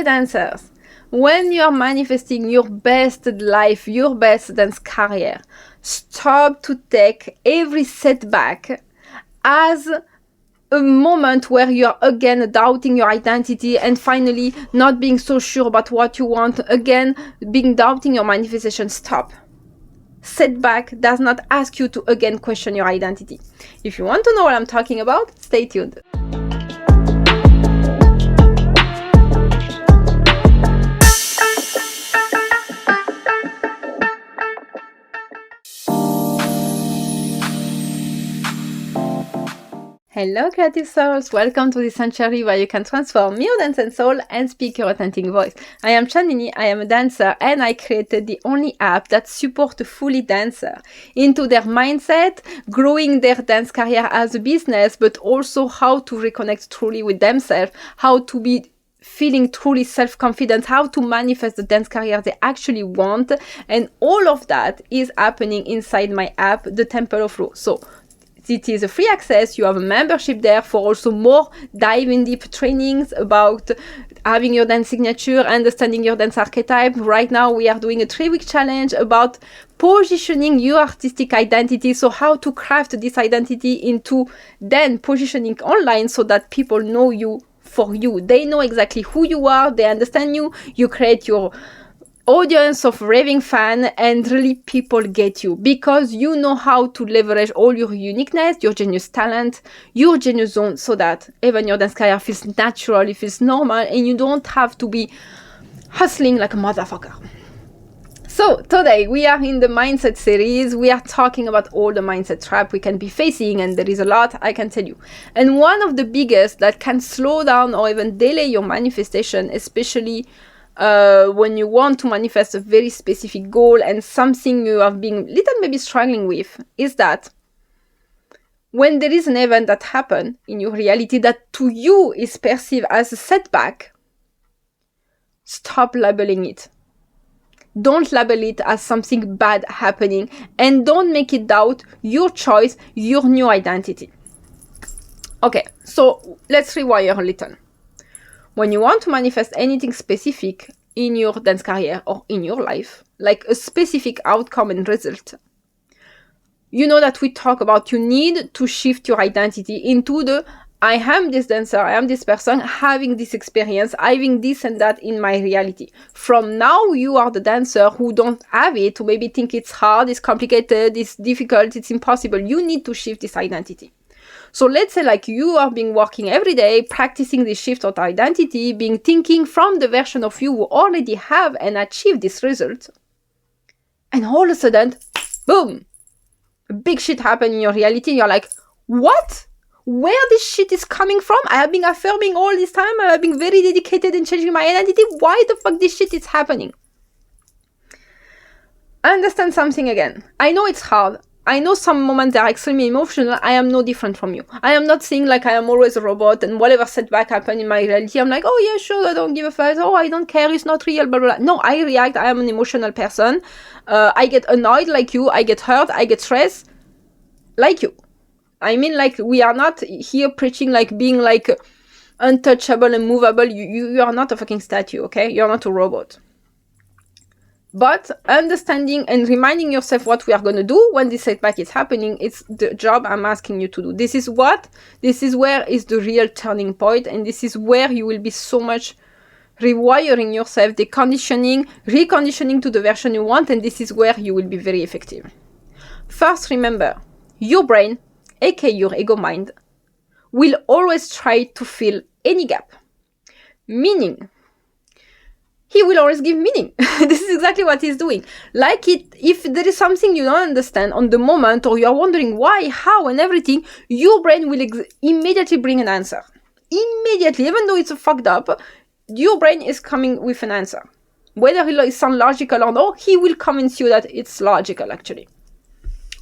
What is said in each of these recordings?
Okay, dancers, when you're manifesting your best life, your best dance career, stop to take every setback as a moment where you're again doubting your identity and finally not being so sure about what you want, again being doubting your manifestation. Stop. Setback does not ask you to again question your identity. If you want to know what I'm talking about, stay tuned. Hello creative souls, welcome to this sanctuary where you can transform your dance and soul and speak your authentic voice. I am Chandini, I am a dancer, and I created the only app that supports a fully dancer into their mindset, growing their dance career as a business, but also how to reconnect truly with themselves, how to be feeling truly self-confident, how to manifest the dance career they actually want, and all of that is happening inside my app, the Temple of Flow. So it is a free access. You have a membership there for also more diving deep trainings about having your dance signature, understanding your dance archetype. Right now we are doing a 3-week challenge about positioning your artistic identity. So how to craft this identity into then positioning online so that people know you for you. They know exactly who you are. They understand you. You create your audience of raving fan, and really people get you because you know how to leverage all your uniqueness, your genius talent, your genius zone, so that even your dance career feels natural, it feels normal, and you don't have to be hustling like a motherfucker. So today we are in the mindset series. We are talking about all the mindset traps we can be facing, and there is a lot, I can tell you. And one of the biggest that can slow down or even delay your manifestation, especially when you want to manifest a very specific goal and something you have been little maybe struggling with, is that when there is an event that happens in your reality that to you is perceived as a setback, stop labeling it. Don't label it as something bad happening, and don't make it doubt your choice, your new identity. Okay, so let's rewire a little. When you want to manifest anything specific in your dance career or in your life, like a specific outcome and result, you know that we talk about you need to shift your identity into the I am this dancer, I am this person, having this experience, having this and that in my reality. From now, you are the dancer who don't have it, who maybe think it's hard, it's complicated, it's difficult, it's impossible. You need to shift this identity. So let's say like you are being working every day, practicing this shift of identity, being thinking from the version of you who already have and achieved this result. And all of a sudden, boom, a big shit happened in your reality. You're like, what? Where this shit is coming from? I have been affirming all this time. I have been very dedicated in changing my identity. Why the fuck this shit is happening? Understand something again. I know it's hard. I know some moments are extremely emotional. I am no different from you. I am not saying like I am always a robot and whatever setback happen in my reality, I'm like, oh yeah, sure, I don't give a fuck. Oh, I don't care. It's not real, blah, blah, blah. No, I react. I am an emotional person. I get annoyed like you. I get hurt. I get stressed like you. I mean, like, we are not here preaching like being like untouchable and movable. You are not a fucking statue, okay? You're not a robot. But understanding and reminding yourself what we are going to do when this setback is happening, it's the job I'm asking you to do. This is where is the real turning point, and this is where you will be so much rewiring yourself, reconditioning to the version you want, and this is where you will be very effective. First, remember, your brain, aka your ego mind, will always try to fill any gap. Meaning, he will always give meaning. This is exactly what he's doing. Like if there is something you don't understand on the moment, or you are wondering why, how, and everything, your brain will immediately bring an answer. Immediately, even though it's fucked up, your brain is coming with an answer. Whether it sounds logical or not, he will convince you that it's logical, actually.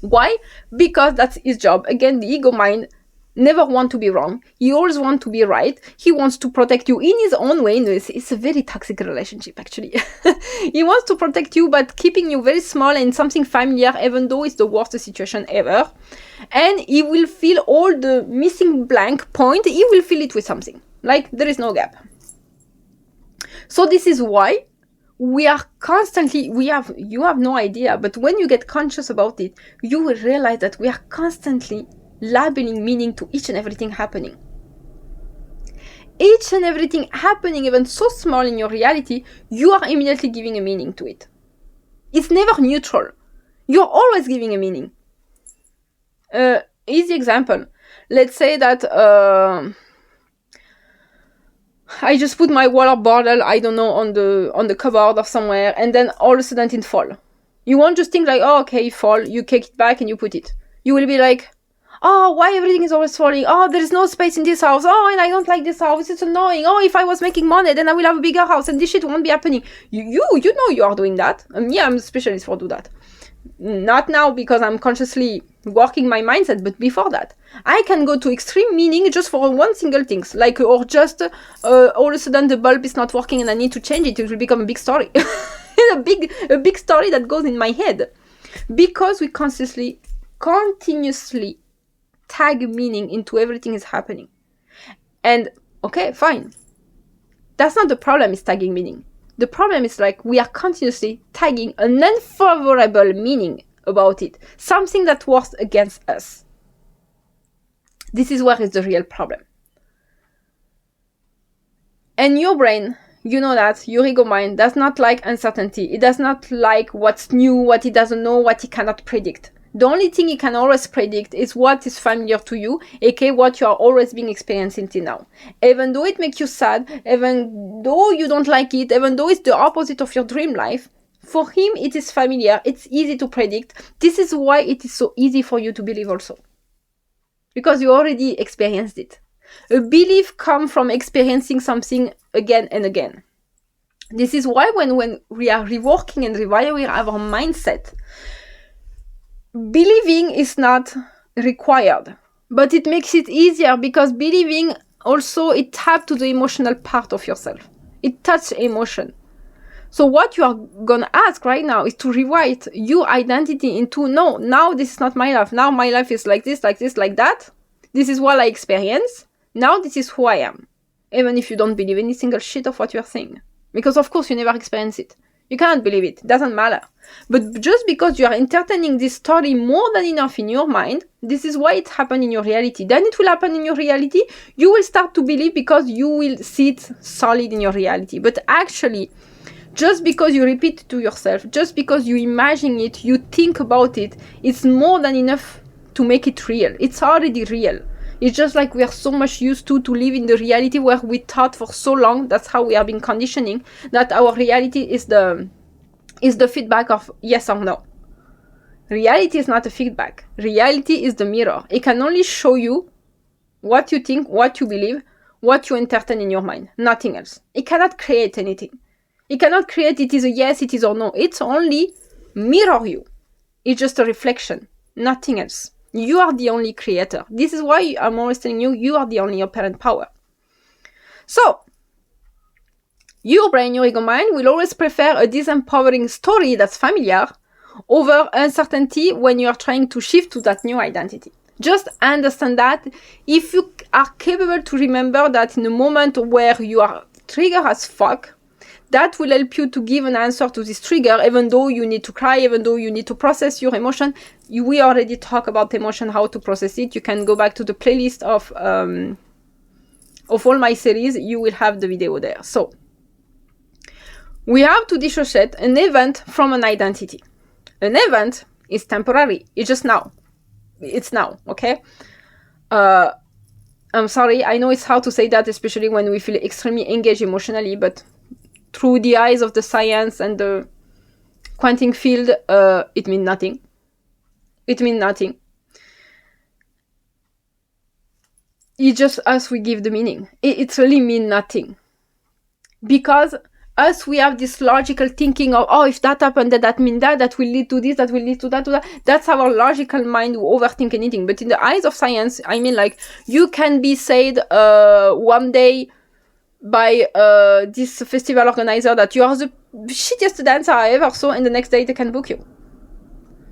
Why? Because that's his job. Again, the ego mind never want to be wrong. He always want to be right. He wants to protect you in his own way. It's a very toxic relationship, actually. He wants to protect you, but keeping you very small and something familiar, even though it's the worst situation ever. And he will fill all the missing blank point. He will fill it with something. Like, there is no gap. So this is why we are constantly, you have no idea, but when you get conscious about it, you will realize that we are constantly labeling meaning to each and everything happening. Each and everything happening, even so small in your reality, you are immediately giving a meaning to it. It's never neutral. You're always giving a meaning. Easy example. Let's say that I just put my water bottle, I don't know, on the cupboard or somewhere, and then all of a sudden it fall. You won't just think like, oh, okay, it fall. You kick it back and you put it. You will be like, oh, why everything is always falling? Oh, there is no space in this house. Oh, and I don't like this house. It's annoying. Oh, if I was making money, then I will have a bigger house, and this shit won't be happening. You know you are doing that. Yeah, I'm a specialist for do that. Not now because I'm consciously working my mindset, but before that, I can go to extreme meaning just for one single thing, like, or just all of a sudden the bulb is not working and I need to change it. It will become a big story, a big story that goes in my head, because we continuously tag meaning into everything is happening. And okay, fine. That's not the problem, is tagging meaning. The problem is like we are continuously tagging an unfavorable meaning about it. Something that works against us. This is where is the real problem. And your brain, you know that, your ego mind does not like uncertainty. It does not like what's new, what it doesn't know, what it cannot predict. The only thing it can always predict is what is familiar to you, aka what you are always being experiencing till now. Even though it makes you sad, even though you don't like it, even though it's the opposite of your dream life, for him it is familiar, it's easy to predict. This is why it is so easy for you to believe also. Because you already experienced it. A belief comes from experiencing something again and again. This is why when we are reworking and rewiring our mindset, believing is not required, but it makes it easier, because believing also, it taps to the emotional part of yourself. It touches emotion. So what you are gonna ask right now is to rewrite your identity into, no, now this is not my life. Now my life is like this, like this, like that. This is what I experience. Now this is who I am. Even if you don't believe any single shit of what you are saying. Because of course you never experience it. You cannot believe it. It doesn't matter. But just because you are entertaining this story more than enough in your mind, this is why it happened in your reality. Then it will happen in your reality. You will start to believe because you will see it solid in your reality. But actually, just because you repeat it to yourself, just because you imagine it, you think about it, it's more than enough to make it real. It's already real. It's just like we are so much used to live in the reality where we thought for so long, that's how we have been conditioning, that our reality is the feedback of yes or no. Reality is not a feedback. Reality is the mirror. It can only show you what you think, what you believe, what you entertain in your mind. Nothing else. It cannot create anything. It cannot create it is a yes, it is or no. It's only mirror you. It's just a reflection. Nothing else. You are the only creator. This is why I'm always telling you, you are the only operant power. So, your brain, your ego mind will always prefer a disempowering story that's familiar over uncertainty when you are trying to shift to that new identity. Just understand that if you are capable to remember that in a moment where you are triggered as fuck, that will help you to give an answer to this trigger, even though you need to cry, even though you need to process your emotion. We already talk about emotion, how to process it. You can go back to the playlist of all my series. You will have the video there. So, we have to dissociate an event from an identity. An event is temporary. It's just now. It's now, okay? I'm sorry. I know it's hard to say that, especially when we feel extremely engaged emotionally, but through the eyes of the science and the quantum field, it means nothing. It means nothing. It's just us, we give the meaning. It really means nothing. Because us, we have this logical thinking of, oh, if that happened, that means that will lead to this, that will lead to that, to that. That's our logical mind who overthink anything. But in the eyes of science, I mean, like, you can be said one day by this festival organizer that you are the shittiest dancer I ever saw, and the next day they can book you.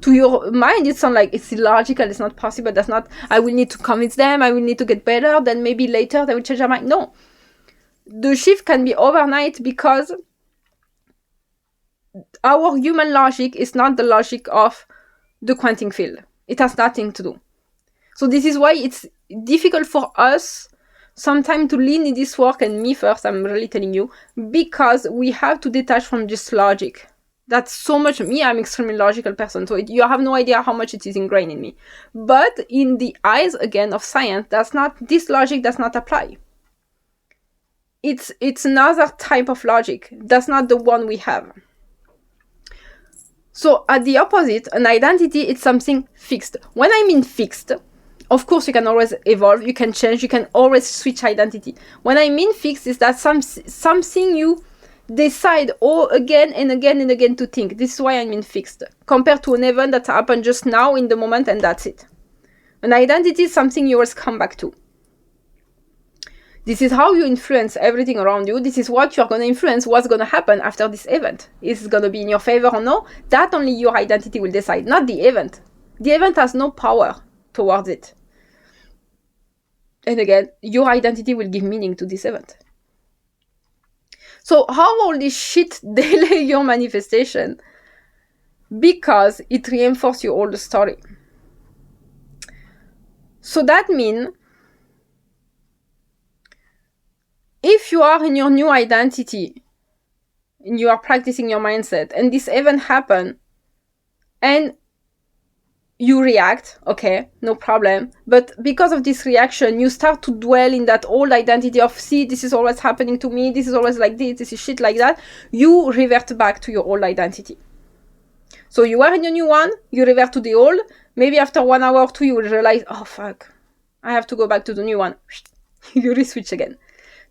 To your mind, it sounds like it's illogical, it's not possible, that's not, I will need to convince them, I will need to get better, then maybe later they will change their mind. No. the shift can be overnight because our human logic is not the logic of the quantum field. It has nothing to do. So this is why it's difficult for us sometimes to lean in this work, and me first, I'm really telling you, because we have to detach from this logic. That's so much me. I'm extremely logical person, so you have no idea how much it is ingrained in me. But in the eyes, again, of science, this logic does not apply. It's another type of logic. That's not the one we have. So at the opposite, an identity is something fixed. When I mean fixed, of course you can always evolve, you can change, you can always switch identity. When I mean fixed is that something you decide again and again and again to think. This is why I mean fixed. Compared to an event that happened just now in the moment and that's it. An identity is something you always come back to. This is how you influence everything around you. This is what you're going to influence, what's going to happen after this event. Is it going to be in your favor or no? That only your identity will decide, not the event. The event has no power towards it. And again, your identity will give meaning to this event. So how all this shit delay your manifestation? Because it reinforces your old story. So that means if you are in your new identity, and you are practicing your mindset, and this event happens, and you react, okay, no problem. But because of this reaction, you start to dwell in that old identity of, see, this is always happening to me, this is always like this is shit like that. You revert back to your old identity. So you are in your new one, you revert to the old. Maybe after 1 hour or two, you will realize, oh, fuck, I have to go back to the new one. You re-switch again.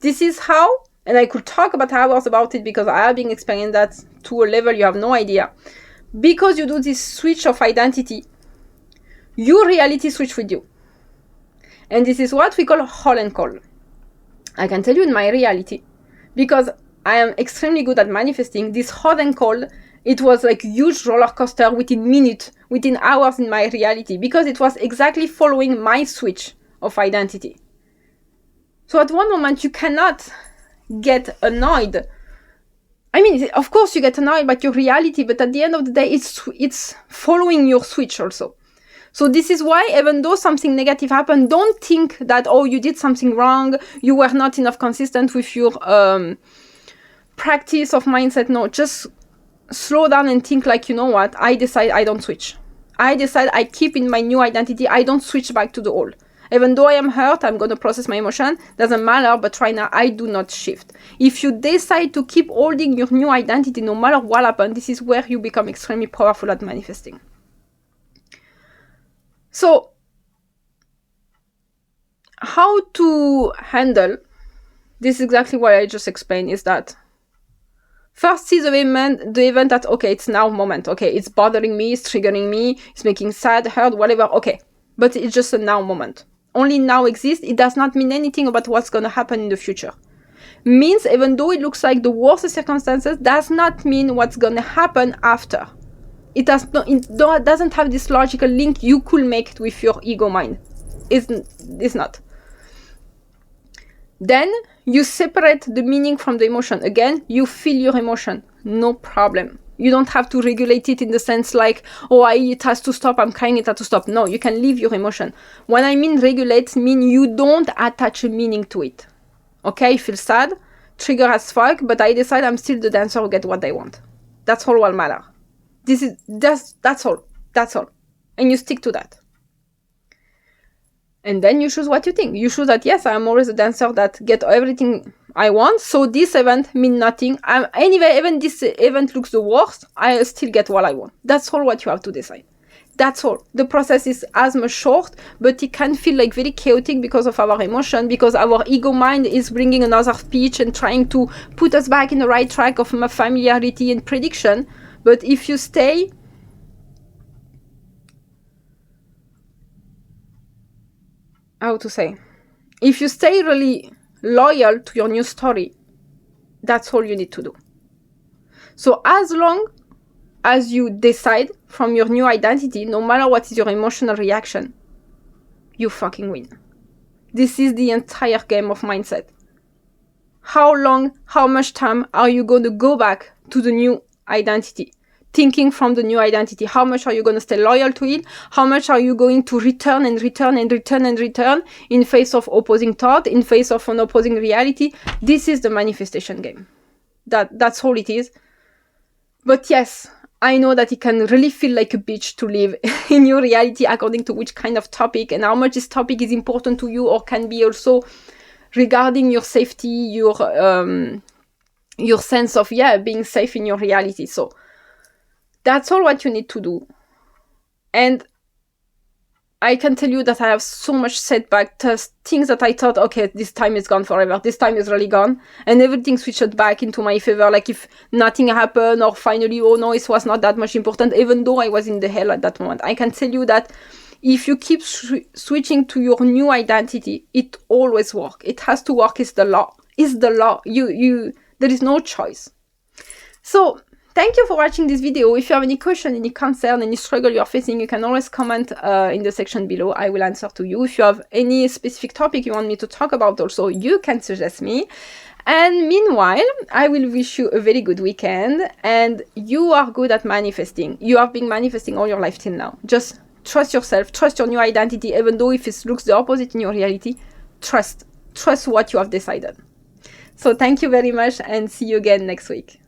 This is how, and I could talk about hours about it because I have been experiencing that to a level you have no idea. Because you do this switch of identity, your reality switch with you. And this is what we call hot and cold. I can tell you in my reality, because I am extremely good at manifesting, this hot and cold, it was like a huge roller coaster within minutes, within hours in my reality, because it was exactly following my switch of identity. So at one moment, you cannot get annoyed. I mean, of course you get annoyed by your reality, but at the end of the day, it's following your switch also. So this is why, even though something negative happened, don't think that, oh, you did something wrong, you were not enough consistent with your practice of mindset. No, just slow down and think like, you know what, I decide I don't switch. I decide I keep in my new identity, I don't switch back to the old. Even though I am hurt, I'm going to process my emotion, doesn't matter, but right now I do not shift. If you decide to keep holding your new identity no matter what happens, this is where you become extremely powerful at manifesting. So, how to handle this is exactly what I just explained, is that first see the event that, okay, it's now moment, okay, it's bothering me, it's triggering me, it's making sad, hurt, whatever, okay, but it's just a now moment. Only now exists, it does not mean anything about what's going to happen in the future. Means even though it looks like the worst circumstances, does not mean what's going to happen after. It doesn't have this logical link you could make with your ego mind. It's not. Then you separate the meaning from the emotion. Again, you feel your emotion. No problem. You don't have to regulate it in the sense like, oh, it has to stop, I'm crying, it has to stop. No, you can leave your emotion. When I mean regulate, mean you don't attach a meaning to it. Okay, I feel sad, trigger as fuck, but I decide I'm still the dancer who get what they want. That's all what matters. That's all. And you stick to that. And then you choose what you think. You choose that, yes, I'm always a dancer that get everything I want. So this event means nothing. Anyway, even this event looks the worst, I still get what I want. That's all what you have to decide. That's all. The process is as much short, but it can feel like very chaotic because of our emotion, because our ego mind is bringing another speech and trying to put us back in the right track of familiarity and prediction. But if you stay if you stay really loyal to your new story, that's all you need to do. So as long as you decide from your new identity, no matter what is your emotional reaction, you fucking win. This is the entire game of mindset. how long, how much time are you going to go back to the new identity? Thinking from the new identity, how much are you going to stay loyal to it? How much are you going to return and return and return and return in face of opposing thought, in face of an opposing reality? This is the manifestation game. That's all it is. But yes, I know that it can really feel like a bitch to live in your reality according to which kind of topic and how much this topic is important to you, or can be also regarding your safety, your sense of being safe in your reality. So that's all what you need to do. And I can tell you that I have so much setback, things that I thought, okay, this time is gone forever, this time is really gone, and everything switched back into my favor, like if nothing happened, or finally, oh no, it was not that much important, even though I was in the hell at that moment. I can tell you that if you keep switching to your new identity, it always works. It has to work. It's the law. It's the law. There is no choice. So thank you for watching this video. If you have any question, any concern, any struggle you are facing, you can always comment in the section below. I will answer to you. If you have any specific topic you want me to talk about also, you can suggest me. And meanwhile, I will wish you a very good weekend, and you are good at manifesting. You have been manifesting all your life till now. Just trust yourself, trust your new identity, even though if it looks the opposite in your reality, trust what you have decided. So thank you very much, and see you again next week.